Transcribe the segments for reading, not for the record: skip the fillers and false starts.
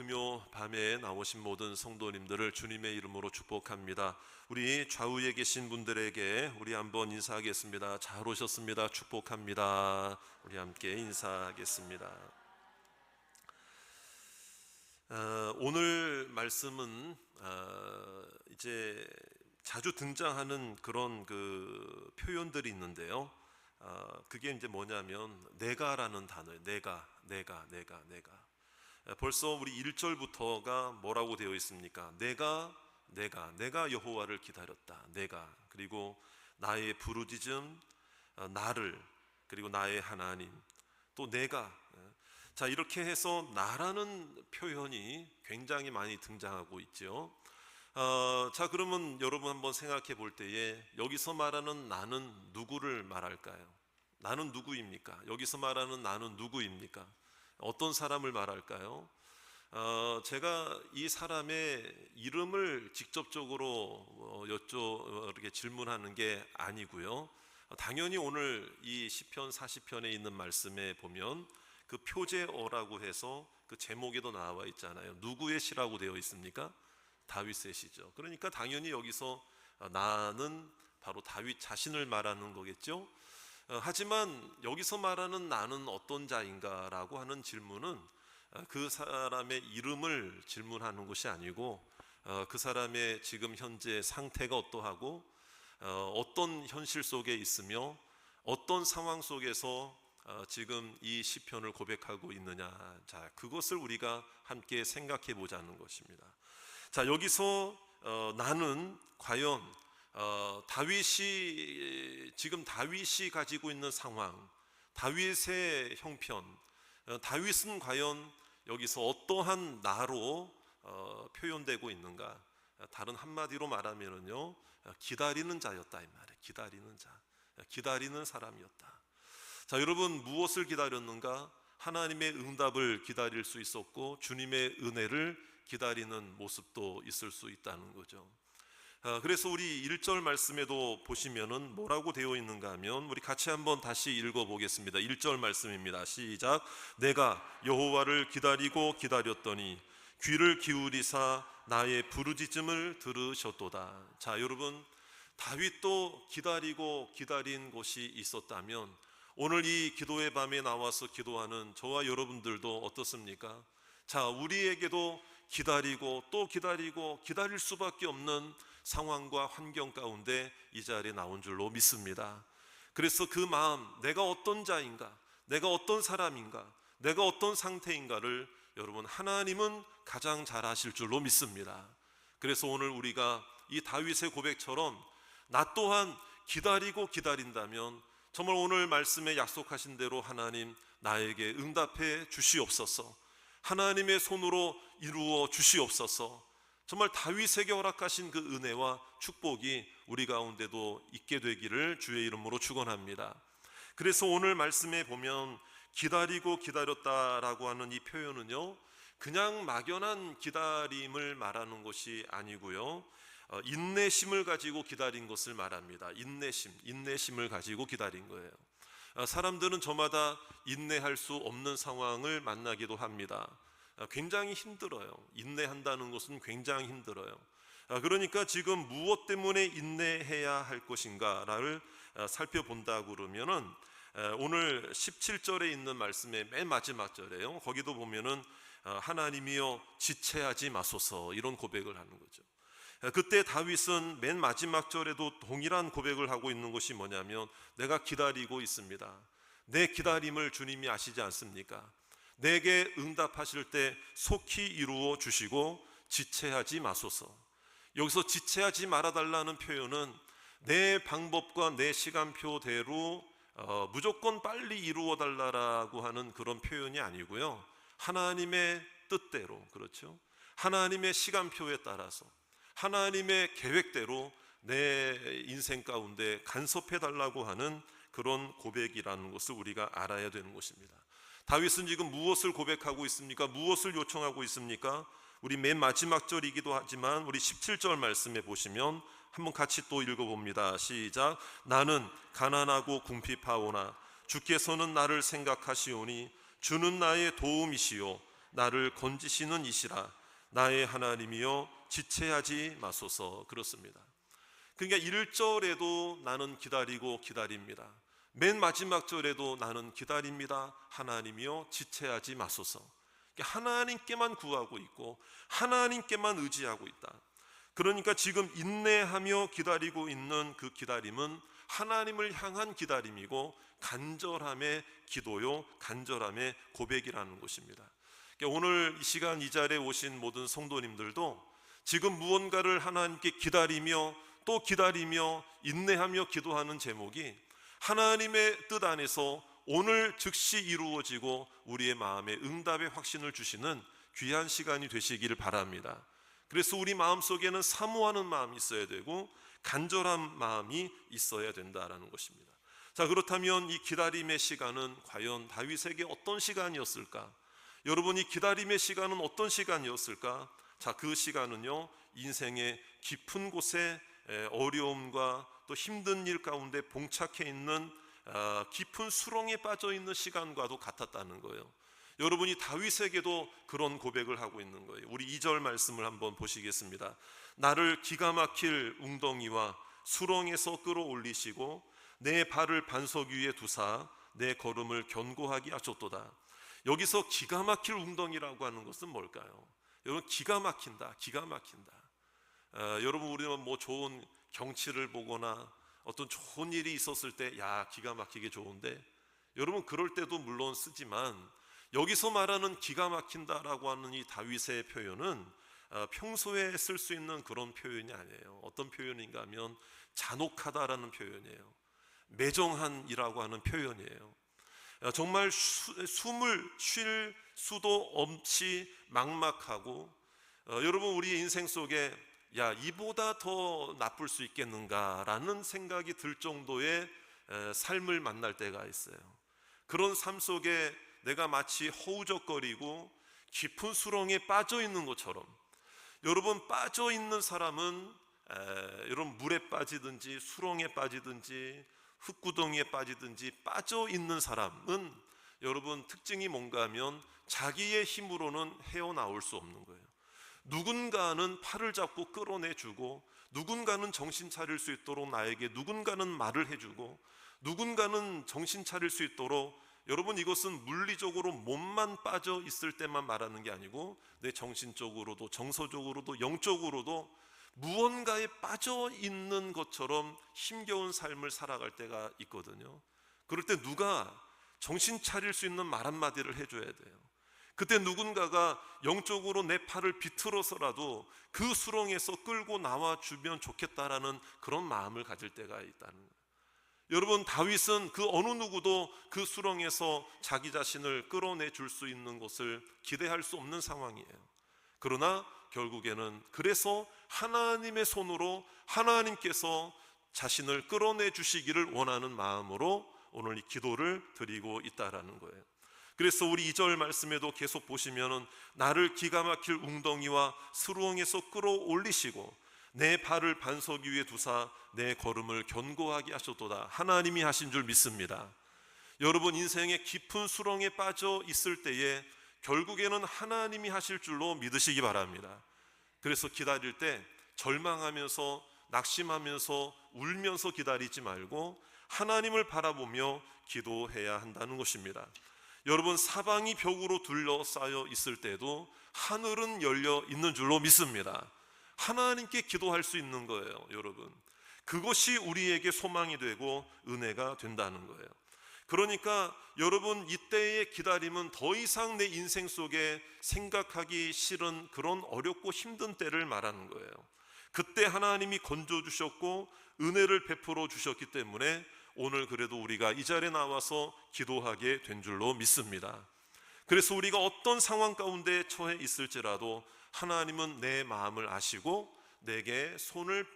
금요 밤에 나오신 모든 성도님들을 주님의 이름으로 축복합니다. 우리 좌우에 계신 분들에게 우리 한번 인사하겠습니다. 잘 오셨습니다. 축복합니다. 우리 함께 인사하겠습니다. 오늘 말씀은 이제 자주 등장하는 그런 그 표현들이 있는데요. 그게 이제 뭐냐면 내가라는 단어예요. 내가. 벌써 우리 1절부터가 뭐라고 되어 있습니까? 내가 여호와를 기다렸다. 내가, 그리고 나의 부르짖음, 나를, 그리고 나의 하나님, 또 내가. 자, 이렇게 해서 나라는 표현이 굉장히 많이 등장하고 있죠. 자, 그러면 여러분 한번 생각해 볼 때에 여기서 말하는 나는 누구를 말할까요? 나는 누구입니까? 여기서 말하는 나는 누구입니까? 어떤 사람을 말할까요? 제가 이 사람의 이름을 직접적으로 이렇게 질문하는 게 아니고요. 당연히 오늘 이 시편 40편에 있는 말씀에 보면 그 표제어라고 해서 그 제목에도 나와 있잖아요. 누구의 시라고 되어 있습니까? 다윗의 시죠. 그러니까 당연히 여기서 나는 바로 다윗 자신을 말하는 거겠죠. 하지만 여기서 말하는 나는 어떤 자인가라고 하는 질문은 그 사람의 이름을 질문하는 것이 아니고 그 사람의 지금 현재 상태가 어떠하고 어떤 현실 속에 있으며 어떤 상황 속에서 지금 이 시편을 고백하고 있느냐. 자, 그것을 우리가 함께 생각해 보자는 것입니다. 자, 여기서 나는 과연 지금 다윗이 가지고 있는 상황, 다윗의 형편, 다윗은 과연 여기서 어떠한 나로 표현되고 있는가? 다른 한마디로 말하면요, 기다리는 자였다 이 말이에요. 기다리는 자, 기다리는 사람이었다. 자, 여러분 무엇을 기다렸는가? 하나님의 응답을 기다릴 수 있었고 주님의 은혜를 기다리는 모습도 있을 수 있다는 거죠. 그래서 우리 1절 말씀에도 보시면은 뭐라고 되어 있는가 하면 우리 같이 한번 다시 읽어보겠습니다. 1절 말씀입니다. 시작. 내가 여호와를 기다리고 기다렸더니 귀를 기울이사 나의 부르짖음을 들으셨도다. 자, 여러분 다윗도 기다리고 기다린 곳이 있었다면 오늘 이 기도의 밤에 나와서 기도하는 저와 여러분들도 어떻습니까? 자, 우리에게도 기다리고 또 기다리고 기다릴 수밖에 없는 상황과 환경 가운데 이 자리에 나온 줄로 믿습니다. 그래서 그 마음, 내가 어떤 자인가, 내가 어떤 사람인가, 내가 어떤 상태인가를 여러분 하나님은 가장 잘 아실 줄로 믿습니다. 그래서 오늘 우리가 이 다윗의 고백처럼 나 또한 기다리고 기다린다면 정말 오늘 말씀에 약속하신 대로 하나님 나에게 응답해 주시옵소서. 하나님의 손으로 이루어 주시옵소서. 정말 다윗에게 허락하신 그 은혜와 축복이 우리 가운데도 있게 되기를 주의 이름으로 축원합니다. 그래서 오늘 말씀에 보면 기다리고 기다렸다라고 하는 이 표현은요, 그냥 막연한 기다림을 말하는 것이 아니고요, 인내심을 가지고 기다린 것을 말합니다. 인내심을 가지고 기다린 거예요. 사람들은 저마다 인내할 수 없는 상황을 만나기도 합니다. 굉장히 힘들어요. 인내한다는 것은 굉장히 힘들어요. 그러니까 지금 무엇 때문에 인내해야 할 것인가를 살펴본다고 그러면은 오늘 17절에 있는 말씀의 맨 마지막 절에요. 거기도 보면은 하나님이여 지체하지 마소서 이런 고백을 하는 거죠. 그때 다윗은 맨 마지막 절에도 동일한 고백을 하고 있는 것이 뭐냐면 내가 기다리고 있습니다. 내 기다림을 주님이 아시지 않습니까? 내게 응답하실 때 속히 이루어 주시고 지체하지 마소서. 여기서 지체하지 말아달라는 표현은 내 방법과 내 시간표대로 무조건 빨리 이루어 달라고 하는 그런 표현이 아니고요, 하나님의 뜻대로, 그렇죠? 하나님의 시간표에 따라서 하나님의 계획대로 내 인생 가운데 간섭해 달라고 하는 그런 고백이라는 것을 우리가 알아야 되는 것입니다. 다윗은 지금 무엇을 고백하고 있습니까? 무엇을 요청하고 있습니까? 우리 맨 마지막 절이기도 하지만 우리 17절 말씀에 보시면 한번 같이 또 읽어봅니다. 시작. 나는 가난하고 궁핍하오나 주께서는 나를 생각하시오니 주는 나의 도움이시요 나를 건지시는 이시라 나의 하나님이여 지체하지 마소서. 그렇습니다. 그러니까 1절에도 나는 기다리고 기다립니다. 맨 마지막 절에도 나는 기다립니다. 하나님이여 지체하지 마소서. 하나님께만 구하고 있고 하나님께만 의지하고 있다. 그러니까 지금 인내하며 기다리고 있는 그 기다림은 하나님을 향한 기다림이고 간절함의 기도요, 간절함의 고백이라는 것입니다. 오늘 이 시간 이 자리에 오신 모든 성도님들도 지금 무언가를 하나님께 기다리며 또 기다리며 인내하며 기도하는 제목이 하나님의 뜻 안에서 오늘 즉시 이루어지고 우리의 마음에 응답의 확신을 주시는 귀한 시간이 되시기를 바랍니다. 그래서 우리 마음속에는 사모하는 마음이 있어야 되고 간절한 마음이 있어야 된다라는 것입니다. 자, 그렇다면 이 기다림의 시간은 과연 다윗에게 어떤 시간이었을까? 여러분, 이 기다림의 시간은 어떤 시간이었을까? 자, 그 시간은요, 인생의 깊은 곳에 어려움과 또 힘든 일 가운데 봉착해 있는 깊은 수렁에 빠져 있는 시간과도 같았다는 거예요. 여러분이 다윗에게도 그런 고백을 하고 있는 거예요. 우리 2절 말씀을 한번 보시겠습니다. 나를 기가 막힐 웅덩이와 수렁에서 끌어올리시고 내 발을 반석 위에 두사 내 걸음을 견고하게 하셨도다. 여기서 기가 막힐 웅덩이라고 하는 것은 뭘까요? 여러분, 기가 막힌다, 기가 막힌다. 여러분, 우리는 뭐 좋은 경치를 보거나 어떤 좋은 일이 있었을 때 야, 기가 막히게 좋은데, 여러분 그럴 때도 물론 쓰지만 여기서 말하는 기가 막힌다라고 하는 이 다윗의 표현은 평소에 쓸 수 있는 그런 표현이 아니에요. 어떤 표현인가 하면 잔혹하다라는 표현이에요. 매정한이라고 하는 표현이에요. 정말 숨을 쉴 수도 없이 막막하고, 여러분 우리 인생 속에 야, 이보다 더 나쁠 수 있겠는가라는 생각이 들 정도의 삶을 만날 때가 있어요. 그런 삶 속에 내가 마치 허우적거리고 깊은 수렁에 빠져 있는 것처럼, 여러분 빠져 있는 사람은 여러분 물에 빠지든지 수렁에 빠지든지 흙구덩이에 빠지든지 빠져 있는 사람은 여러분 특징이 뭔가 하면 자기의 힘으로는 헤어나올 수 없는 거예요. 누군가는 팔을 잡고 끌어내주고, 누군가는 정신 차릴 수 있도록 나에게 누군가는 말을 해주고, 누군가는 정신 차릴 수 있도록, 여러분 이것은 물리적으로 몸만 빠져 있을 때만 말하는 게 아니고 내 정신적으로도 정서적으로도 영적으로도 무언가에 빠져 있는 것처럼 힘겨운 삶을 살아갈 때가 있거든요. 그럴 때 누가 정신 차릴 수 있는 말 한마디를 해줘야 돼요. 그때 누군가가 영적으로 내 팔을 비틀어서라도 그 수렁에서 끌고 나와주면 좋겠다라는 그런 마음을 가질 때가 있다는 거예요. 여러분, 다윗은 그 어느 누구도 그 수렁에서 자기 자신을 끌어내 줄 수 있는 것을 기대할 수 없는 상황이에요. 그러나 결국에는 그래서 하나님의 손으로 하나님께서 자신을 끌어내 주시기를 원하는 마음으로 오늘 이 기도를 드리고 있다라는 거예요. 그래서 우리 2절 말씀에도 계속 보시면은 나를 기가 막힐 웅덩이와 수렁에서 끌어올리시고 내 발을 반석 위에 두사 내 걸음을 견고하게 하셨도다. 하나님이 하신 줄 믿습니다. 여러분 인생의 깊은 수렁에 빠져 있을 때에 결국에는 하나님이 하실 줄로 믿으시기 바랍니다. 그래서 기다릴 때 절망하면서 낙심하면서 울면서 기다리지 말고 하나님을 바라보며 기도해야 한다는 것입니다. 여러분 사방이 벽으로 둘러싸여 있을 때도 하늘은 열려 있는 줄로 믿습니다. 하나님께 기도할 수 있는 거예요. 여러분 그것이 우리에게 소망이 되고 은혜가 된다는 거예요. 그러니까 여러분 이때의 기다림은 더 이상 내 인생 속에 생각하기 싫은 그런 어렵고 힘든 때를 말하는 거예요. 그때 하나님이 건져주셨고 은혜를 베풀어 주셨기 때문에 오늘 그래도 우리가 이 자리에 나와서 기도하게 된 줄로 믿습니다. 그래서 우리가 어떤 상황 가운데 처해 있을지라도 하나님은 내 마음을 아시고 내게 손을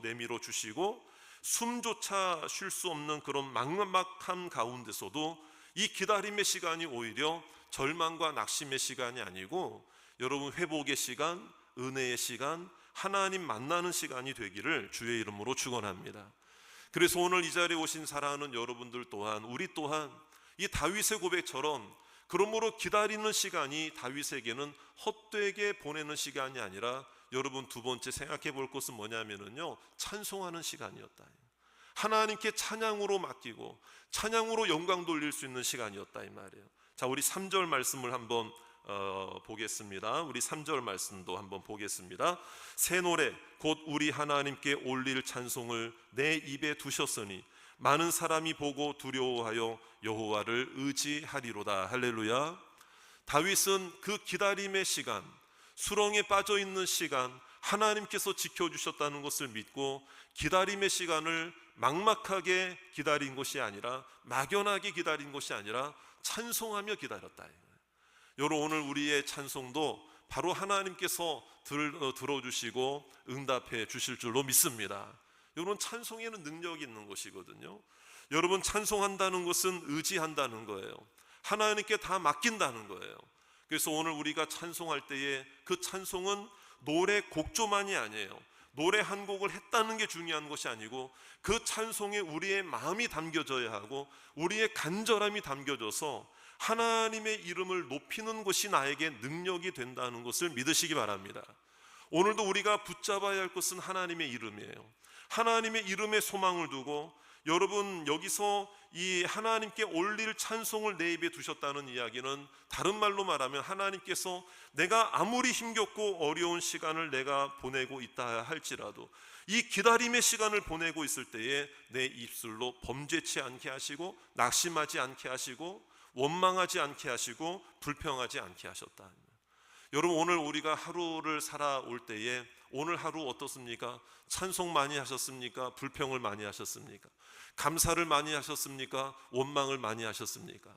내밀어 주시고 숨조차 쉴 수 없는 그런 막막함 가운데서도 이 기다림의 시간이 오히려 절망과 낙심의 시간이 아니고 여러분 회복의 시간, 은혜의 시간, 하나님 만나는 시간이 되기를 주의 이름으로 축원합니다. 그래서 오늘 이 자리에 오신 사랑하는 여러분들 또한 우리 또한 이 다윗의 고백처럼 그러므로 기다리는 시간이 다윗에게는 헛되게 보내는 시간이 아니라, 여러분 두 번째 생각해 볼 것은 뭐냐면요, 찬송하는 시간이었다. 하나님께 찬양으로 맡기고 찬양으로 영광 돌릴 수 있는 시간이었다 이 말이에요. 자, 우리 3절 말씀을 한번 보겠습니다. 우리 3절 말씀도 한번 보겠습니다. 새 노래 곧 우리 하나님께 올릴 찬송을 내 입에 두셨으니 많은 사람이 보고 두려워하여 여호와를 의지하리로다. 할렐루야. 다윗은 그 기다림의 시간, 수렁에 빠져 있는 시간, 하나님께서 지켜주셨다는 것을 믿고 기다림의 시간을 막막하게 기다린 것이 아니라, 막연하게 기다린 것이 아니라 찬송하며 기다렸다. 여러분, 오늘 우리의 찬송도 바로 하나님께서 들어주시고 응답해 주실 줄로 믿습니다. 여러분, 찬송에는 능력이 있는 것이거든요. 여러분, 찬송한다는 것은 의지한다는 거예요. 하나님께 다 맡긴다는 거예요. 그래서 오늘 우리가 찬송할 때에 그 찬송은 노래 곡조만이 아니에요. 노래 한 곡을 했다는 게 중요한 것이 아니고, 그 찬송에 우리의 마음이 담겨져야 하고 우리의 간절함이 담겨져서 하나님의 이름을 높이는 것이 나에게 능력이 된다는 것을 믿으시기 바랍니다. 오늘도 우리가 붙잡아야 할 것은 하나님의 이름이에요. 하나님의 이름에 소망을 두고, 여러분 여기서 이 하나님께 올릴 찬송을 내 입에 두셨다는 이야기는, 다른 말로 말하면 하나님께서 내가 아무리 힘겹고 어려운 시간을 내가 보내고 있다 할지라도 이 기다림의 시간을 보내고 있을 때에 내 입술로 범죄치 않게 하시고, 낙심하지 않게 하시고, 원망하지 않게 하시고, 불평하지 않게 하셨다. 여러분, 오늘 우리가 하루를 살아올 때에 오늘 하루 어떻습니까? 찬송 많이 하셨습니까? 불평을 많이 하셨습니까? 감사를 많이 하셨습니까? 원망을 많이 하셨습니까?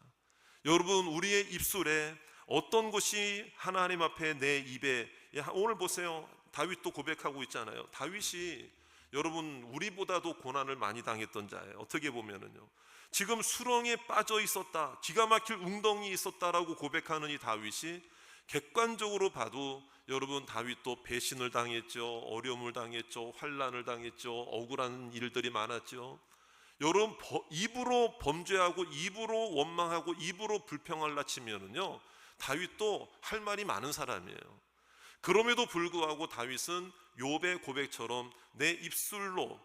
여러분, 우리의 입술에 어떤 것이 하나님 앞에 내 입에, 오늘 보세요, 다윗도 고백하고 있잖아요. 다윗이 여러분 우리보다도 고난을 많이 당했던 자예요. 어떻게 보면은요, 지금 수렁에 빠져 있었다, 기가 막힐 웅덩이에 있었다라고 고백하는 이 다윗이, 객관적으로 봐도 여러분 다윗도 배신을 당했죠, 어려움을 당했죠, 환난을 당했죠, 억울한 일들이 많았죠. 여러분, 입으로 범죄하고 입으로 원망하고 입으로 불평할라 치면은요, 다윗도 할 말이 많은 사람이에요. 그럼에도 불구하고 다윗은 욥의 고백처럼 내 입술로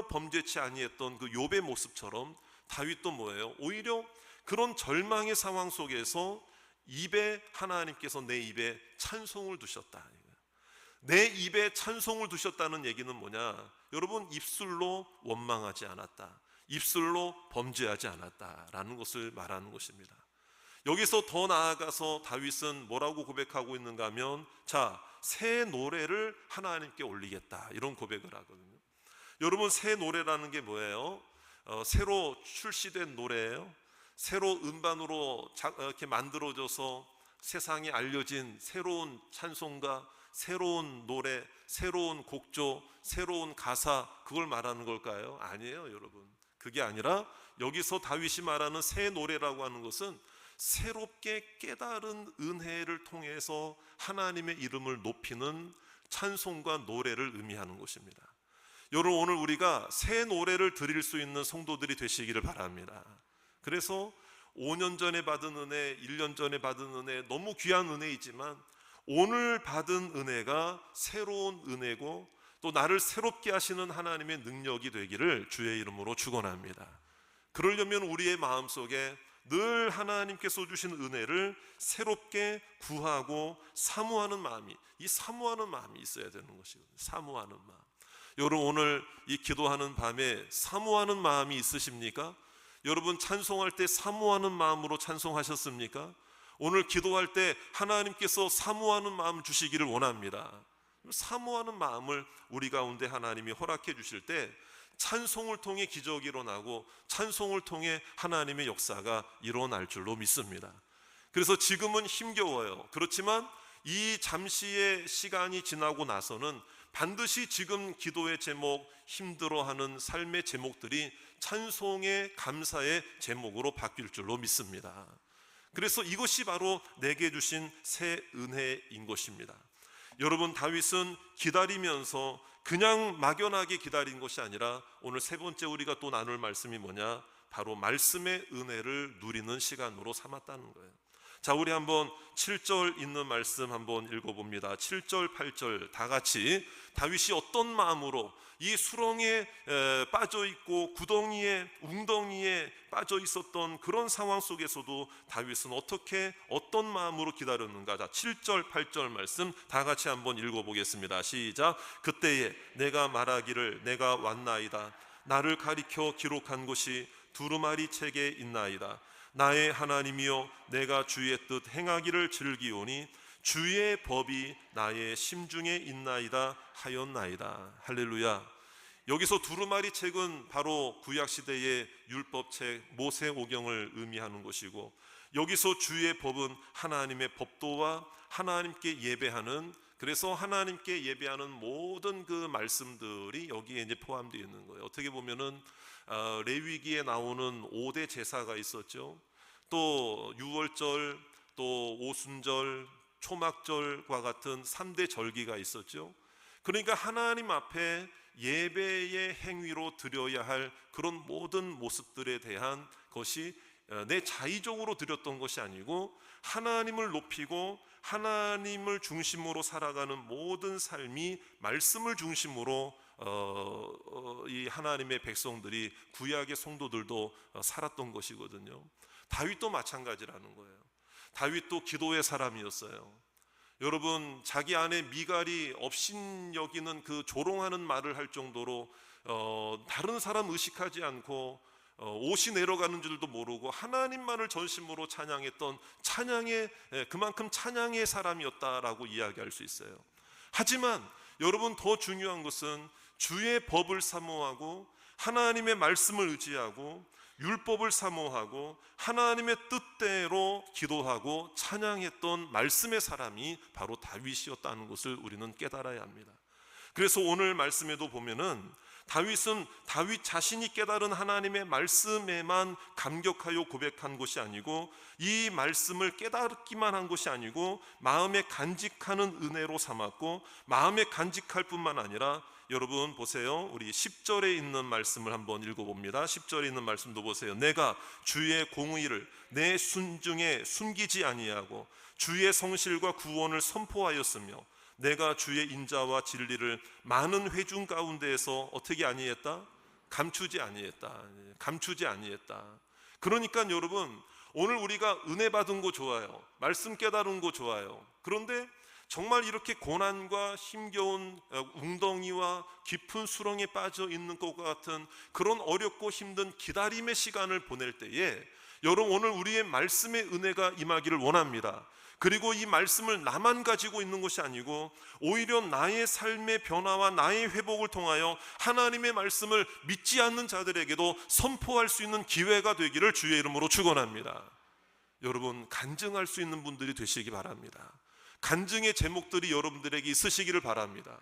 범죄치 아니했던 그 욥의 모습처럼 다윗도 뭐예요? 오히려 그런 절망의 상황 속에서 입에, 하나님께서 내 입에 찬송을 두셨다. 내 입에 찬송을 두셨다는 얘기는 뭐냐? 여러분, 입술로 원망하지 않았다, 입술로 범죄하지 않았다라는 것을 말하는 것입니다. 여기서 더 나아가서 다윗은 뭐라고 고백하고 있는가 하면, 자, 새 노래를 하나님께 올리겠다, 이런 고백을 하거든요. 여러분, 새 노래라는 게 뭐예요? 새로 출시된 노래예요. 새로 음반으로 이렇게 만들어져서 세상에 알려진 새로운 찬송가, 새로운 노래, 새로운 곡조, 새로운 가사, 그걸 말하는 걸까요? 아니에요, 여러분. 그게 아니라 여기서 다윗이 말하는 새 노래라고 하는 것은 새롭게 깨달은 은혜를 통해서 하나님의 이름을 높이는 찬송과 노래를 의미하는 것입니다. 여러분, 오늘 우리가 새 노래를 드릴 수 있는 성도들이 되시기를 바랍니다. 그래서 5년 전에 받은 은혜, 1년 전에 받은 은혜, 너무 귀한 은혜이지만 오늘 받은 은혜가 새로운 은혜고, 또 나를 새롭게 하시는 하나님의 능력이 되기를 주의 이름으로 축원합니다. 그러려면 우리의 마음속에 늘 하나님께서 주신 은혜를 새롭게 구하고 사모하는 마음이, 이 사모하는 마음이 있어야 되는 것이거든요. 사모하는 마음. 여러분, 오늘 이 기도하는 밤에 사모하는 마음이 있으십니까? 여러분, 찬송할 때 사모하는 마음으로 찬송하셨습니까? 오늘 기도할 때 하나님께서 사모하는 마음 주시기를 원합니다. 사모하는 마음을 우리 가운데 하나님이 허락해 주실 때 찬송을 통해 기적이 일어나고, 찬송을 통해 하나님의 역사가 일어날 줄로 믿습니다. 그래서 지금은 힘겨워요. 그렇지만 이 잠시의 시간이 지나고 나서는 반드시 지금 기도의 제목, 힘들어하는 삶의 제목들이 찬송의, 감사의 제목으로 바뀔 줄로 믿습니다. 그래서 이것이 바로 내게 주신 새 은혜인 것입니다. 여러분, 다윗은 기다리면서 그냥 막연하게 기다린 것이 아니라, 오늘 세 번째 우리가 또 나눌 말씀이 뭐냐? 바로 말씀의 은혜를 누리는 시간으로 삼았다는 거예요. 자, 우리 한번 7절 있는 말씀 한번 읽어봅니다. 7절 8절 다 같이 다윗이 어떤 마음으로 이 수렁에 빠져 있고 구덩이에 웅덩이에 빠져 있었던 그런 상황 속에서도 다윗은 어떤 마음으로 기다렸는가. 자, 7절 8절 말씀 다 같이 한번 읽어보겠습니다. 시작. 그때에 내가 말하기를 내가 왔나이다. 나를 가리켜 기록한 것이 두루마리 책에 있나이다. 나의 하나님이여 내가 주의 뜻 행하기를 즐기오니 주의 법이 나의 심중에 있나이다 하였나이다. 할렐루야. 여기서 두루마리 책은 바로 구약시대의 율법책 모세오경을 의미하는 것이고, 여기서 주의 법은 하나님의 법도와 하나님께 예배하는, 그래서 하나님께 예배하는 모든 그 말씀들이 여기에 이제 포함되어 있는 거예요. 어떻게 보면은 레위기에 나오는 5대 제사가 있었죠. 또 유월절, 또 오순절, 초막절과 같은 3대 절기가 있었죠. 그러니까 하나님 앞에 예배의 행위로 드려야 할 그런 모든 모습들에 대한 것이 내 자의적으로 드렸던 것이 아니고, 하나님을 높이고 하나님을 중심으로 살아가는 모든 삶이 말씀을 중심으로 이 하나님의 백성들이, 구약의 성도들도 살았던 것이거든요. 다윗도 마찬가지라는 거예요. 다윗도 기도의 사람이었어요. 여러분, 자기 안에 미갈이 업신여기는 그 조롱하는 말을 할 정도로 다른 사람 의식하지 않고 옷이 내려가는 줄도 모르고 하나님만을 전심으로 찬양했던, 그만큼 찬양의 사람이었다라고 이야기할 수 있어요. 하지만 여러분, 더 중요한 것은 주의 법을 사모하고 하나님의 말씀을 의지하고 율법을 사모하고 하나님의 뜻대로 기도하고 찬양했던 말씀의 사람이 바로 다윗이었다는 것을 우리는 깨달아야 합니다. 그래서 오늘 말씀에도 보면은 다윗은 다윗 자신이 깨달은 하나님의 말씀에만 감격하여 고백한 것이 아니고, 이 말씀을 깨닫기만 한 것이 아니고 마음에 간직하는 은혜로 삼았고, 마음에 간직할 뿐만 아니라, 여러분 보세요. 우리 10절에 있는 말씀을 한번 읽어봅니다. 10절에 있는 말씀도 보세요. 내가 주의 공의를 내 순중에 숨기지 아니하고 주의 성실과 구원을 선포하였으며 내가 주의 인자와 진리를 많은 회중 가운데에서 어떻게 아니했다? 감추지 아니했다. 그러니까 여러분, 오늘 우리가 은혜 받은 거 좋아요. 말씀 깨달은 거 좋아요. 그런데 정말 이렇게 고난과 힘겨운 웅덩이와 깊은 수렁에 빠져 있는 것과 같은 그런 어렵고 힘든 기다림의 시간을 보낼 때에, 여러분, 오늘 우리의 말씀의 은혜가 임하기를 원합니다. 그리고 이 말씀을 나만 가지고 있는 것이 아니고 오히려 나의 삶의 변화와 나의 회복을 통하여 하나님의 말씀을 믿지 않는 자들에게도 선포할 수 있는 기회가 되기를 주의 이름으로 축원합니다. 여러분, 간증할 수 있는 분들이 되시기 바랍니다. 간증의 제목들이 여러분들에게 있으시기를 바랍니다.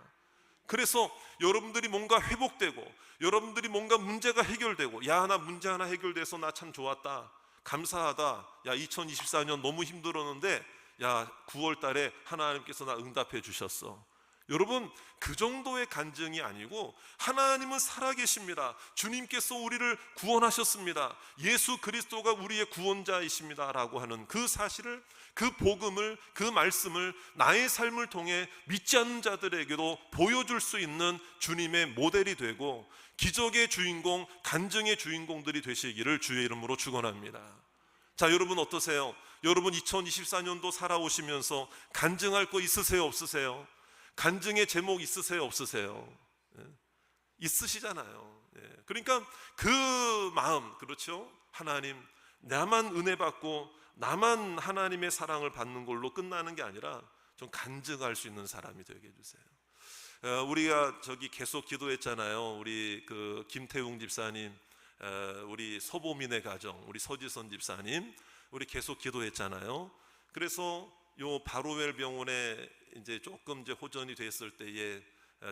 그래서 여러분들이 뭔가 회복되고, 여러분들이 뭔가 문제가 해결되고, 야, 나 문제 하나 해결돼서 나 참 좋았다, 감사하다, 야, 2024년 너무 힘들었는데 야, 9월 달에 하나님께서 나 응답해 주셨어. 여러분, 그 정도의 간증이 아니고, 하나님은 살아계십니다. 주님께서 우리를 구원하셨습니다. 예수 그리스도가 우리의 구원자이십니다 라고 하는 그 사실을, 그 복음을, 그 말씀을 나의 삶을 통해 믿지 않는 자들에게도 보여줄 수 있는 주님의 모델이 되고, 기적의 주인공, 간증의 주인공들이 되시기를 주의 이름으로 축원합니다. 자, 여러분 어떠세요? 여러분 2024년도 살아오시면서 간증할 거 있으세요, 없으세요? 간증의 제목 있으세요, 없으세요? 있으시잖아요. 그러니까 그 마음, 그렇죠? 하나님, 나만 은혜 받고 나만 하나님의 사랑을 받는 걸로 끝나는 게 아니라 좀 간증할 수 있는 사람이 되게 해주세요. 우리가 계속 기도했잖아요. 우리 그 김태웅 집사님, 우리 서보민의 가정, 우리 서지선 집사님, 우리 계속 기도했잖아요. 그래서 요 바로웰 병원에 이제 조금 호전이 됐을 때에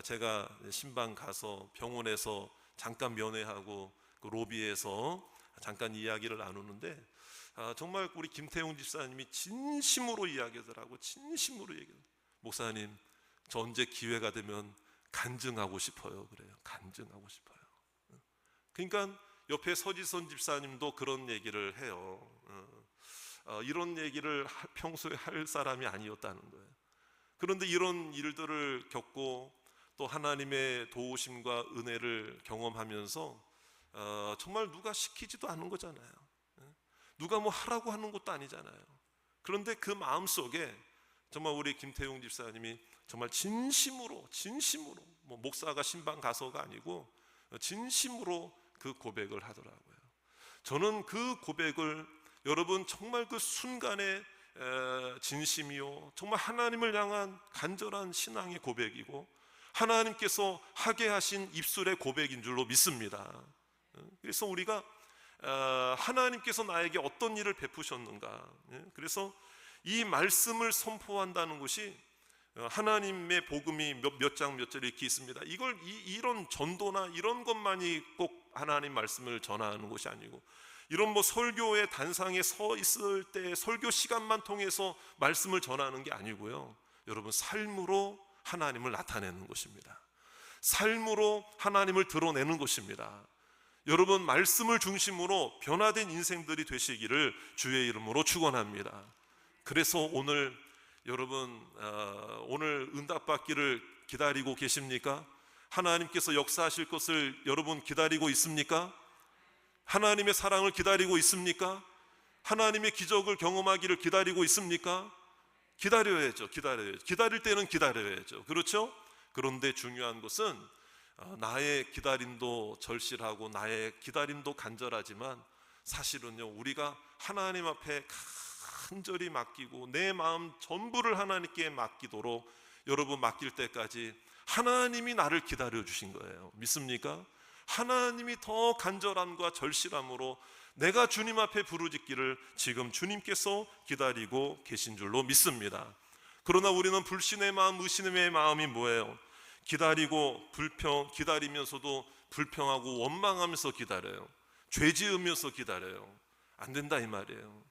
제가 신방 가서 병원에서 잠깐 면회하고 그 로비에서 잠깐 이야기를 나누는데, 정말 우리 김태웅 집사님이 진심으로 이야기하더라고. 진심으로 얘기해요. 목사님, 저 언제 기회가 되면 간증하고 싶어요. 그래요. 간증하고 싶어요. 그러니까 옆에 서지선 집사님도 그런 얘기를 해요. 이런 얘기를 평소에 할 사람이 아니었다는 거예요. 그런데 이런 일들을 겪고 또 하나님의 도우심과 은혜를 경험하면서 정말 누가 시키지도 않은 거잖아요. 누가 뭐 하라고 하는 것도 아니잖아요. 그런데 그 마음속에 정말 우리 김태용 집사님이 정말 진심으로 뭐 목사가 신방 가서가 아니고 진심으로 그 고백을 하더라고요. 저는 그 고백을 여러분 정말 그 순간의 진심이요, 정말 하나님을 향한 간절한 신앙의 고백이고 하나님께서 하게 하신 입술의 고백인 줄로 믿습니다. 그래서 우리가 하나님께서 나에게 어떤 일을 베푸셨는가, 그래서 이 말씀을 선포한다는 것이 하나님의 복음이 몇 장 몇 절 이렇게 있습니다. 이런 전도나 이런 것만이 꼭 하나님 말씀을 전하는 것이 아니고, 이런 뭐 설교의 단상에 서 있을 때 설교 시간만 통해서 말씀을 전하는 게 아니고요, 여러분 삶으로 하나님을 나타내는 것입니다. 삶으로 하나님을 드러내는 것입니다. 여러분 말씀을 중심으로 변화된 인생들이 되시기를 주의 이름으로 축원합니다. 그래서 오늘 여러분 오늘 응답받기를 기다리고 계십니까? 하나님께서 역사하실 것을 여러분 기다리고 있습니까? 하나님의 사랑을 기다리고 있습니까? 하나님의 기적을 경험하기를 기다리고 있습니까? 기다려야죠. 기다릴 때는 기다려야죠. 그렇죠? 그런데 중요한 것은 나의 기다림도 절실하고 나의 기다림도 간절하지만 사실은요, 우리가 하나님 앞에 간절히 맡기고 내 마음 전부를 하나님께 맡기도록 여러분 맡길 때까지 하나님이 나를 기다려 주신 거예요. 믿습니까? 하나님이 더 간절함과 절실함으로 내가 주님 앞에 부르짖기를 지금 주님께서 기다리고 계신 줄로 믿습니다. 그러나 우리는 불신의 마음, 의심의 마음이 뭐예요? 기다리면서도 불평하고 원망하면서 기다려요. 죄 지으면서 기다려요. 안 된다 이 말이에요.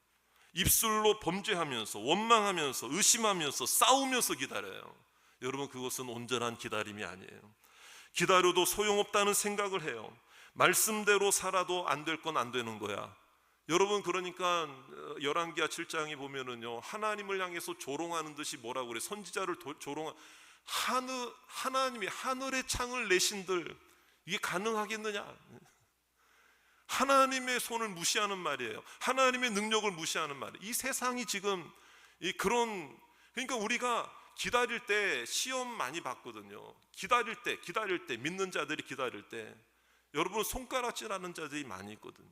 입술로 범죄하면서 원망하면서 의심하면서 싸우면서 기다려요. 여러분 그것은 온전한 기다림이 아니에요. 기다려도 소용없다는 생각을 해요. 말씀대로 살아도 안 될 건 안 되는 거야. 여러분 그러니까 열왕기하 7장에 보면은요, 하나님을 향해서 조롱하는 듯이 뭐라고 그래? 선지자를 하나님이 하늘의 창을 내신들 이게 가능하겠느냐? 하나님의 손을 무시하는 말이에요. 하나님의 능력을 무시하는 말이에요. 이 세상이 지금 그러니까 우리가 기다릴 때 시험 많이 받거든요. 기다릴 때 믿는 자들이 기다릴 때 여러분 손가락질하는 자들이 많이 있거든요.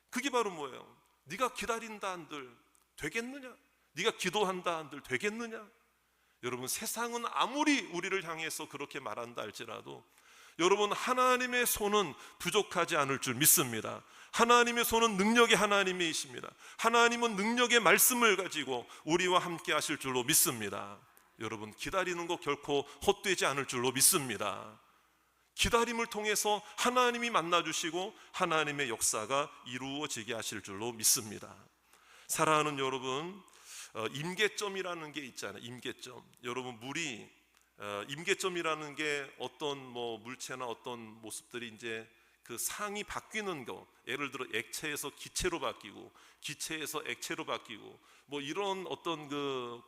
그게 바로 뭐예요? 네가 기다린다 한들 되겠느냐? 네가 기도한다 한들 되겠느냐? 여러분 세상은 아무리 우리를 향해서 그렇게 말한다 할지라도 여러분 하나님의 손은 부족하지 않을 줄 믿습니다. 하나님의 손은 능력의 하나님이십니다. 하나님은 능력의 말씀을 가지고 우리와 함께 하실 줄로 믿습니다. 여러분 기다리는 거 결코 헛되지 않을 줄로 믿습니다. 기다림을 통해서 하나님이 만나주시고 하나님의 역사가 이루어지게 하실 줄로 믿습니다. 사랑하는 여러분, 임계점이라는 게 있잖아요. 임계점. 여러분 물이 임계점이라는 게 어떤 뭐 물체나 어떤 모습들이 이제 그 상이 바뀌는 거, 예를 들어 액체에서 기체로 바뀌고 기체에서 액체로 바뀌고 뭐 이런 어떤 그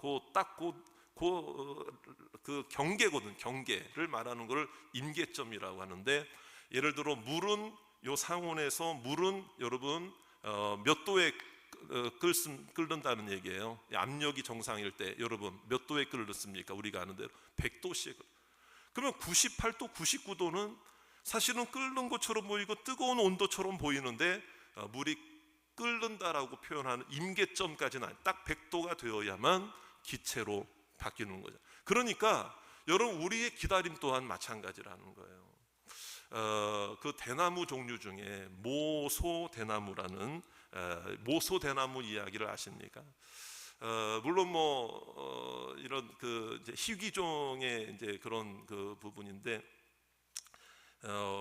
경계거든. 경계를 말하는 걸 임계점이라고 하는데, 예를 들어 물은 요 상온에서 물은 여러분 몇 도에 끓는다는 얘기예요. 압력이 정상일 때 여러분 몇 도에 끓습니까? 우리가 아는 대로 100도씩. 그러면 98도, 99도는 사실은 끓는 것처럼 보이고 뜨거운 온도처럼 보이는데 물이 끓는다라고 표현하는 임계점까지는 딱 100도가 되어야만 기체로 바뀌는 거죠. 그러니까 여러분 우리의 기다림 또한 마찬가지라는 거예요. 그 대나무 종류 중에 모소대나무라는 모소대나무 이야기를 아십니까? 물론 이런 그 이제 희귀종의 이제 그런 그 부분인데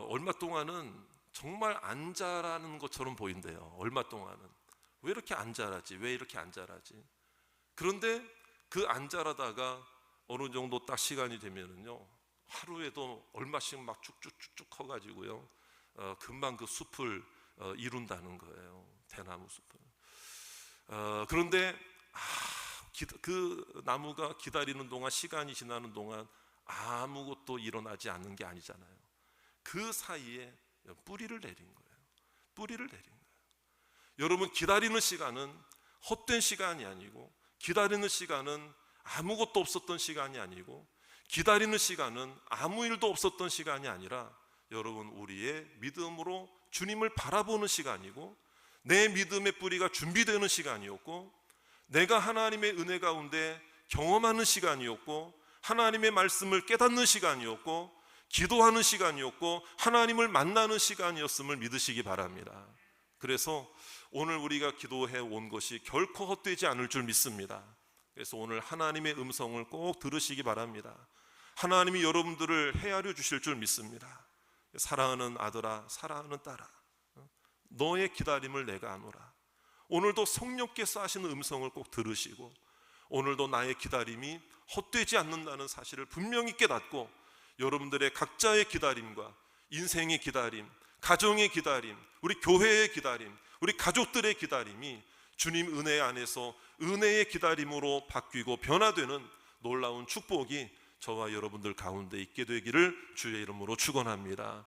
얼마 동안은 정말 안 자라는 것처럼 보인대요. 얼마 동안은 왜 이렇게 안 자라지? 왜 이렇게 안 자라지? 그런데 그 안 자라다가 어느 정도 딱 시간이 되면은요, 하루에도 얼마씩 막 쭉쭉쭉쭉 커가지고요, 금방 그 숲을 이룬다는 거예요. 대나무 숲을. 그런데 그 나무가 기다리는 동안, 시간이 지나는 동안 아무것도 일어나지 않는 게 아니잖아요. 그 사이에 뿌리를 내린 거예요. 뿌리를 내린 거예요. 여러분, 기다리는 시간은 헛된 시간이 아니고, 기다리는 시간은 아무것도 없었던 시간이 아니고, 기다리는 시간은 아무 일도 없었던 시간이 아니라 여러분, 우리의 믿음으로 주님을 바라보는 시간이고, 내 믿음의 뿌리가 준비되는 시간이었고, 내가 하나님의 은혜 가운데 경험하는 시간이었고, 하나님의 말씀을 깨닫는 시간이었고, 기도하는 시간이었고, 하나님을 만나는 시간이었음을 믿으시기 바랍니다. 그래서 오늘 우리가 기도해 온 것이 결코 헛되지 않을 줄 믿습니다. 그래서 오늘 하나님의 음성을 꼭 들으시기 바랍니다. 하나님이 여러분들을 헤아려 주실 줄 믿습니다. 사랑하는 아들아, 사랑하는 딸아, 너의 기다림을 내가 아노라. 오늘도 성령께서 하시는 음성을 꼭 들으시고, 오늘도 나의 기다림이 헛되지 않는다는 사실을 분명히 깨닫고, 여러분들의 각자의 기다림과 인생의 기다림, 가정의 기다림, 우리 교회의 기다림, 우리 가족들의 기다림이 주님 은혜 안에서 은혜의 기다림으로 바뀌고 변화되는 놀라운 축복이 저와 여러분들 가운데 있게 되기를 주의 이름으로 축원합니다.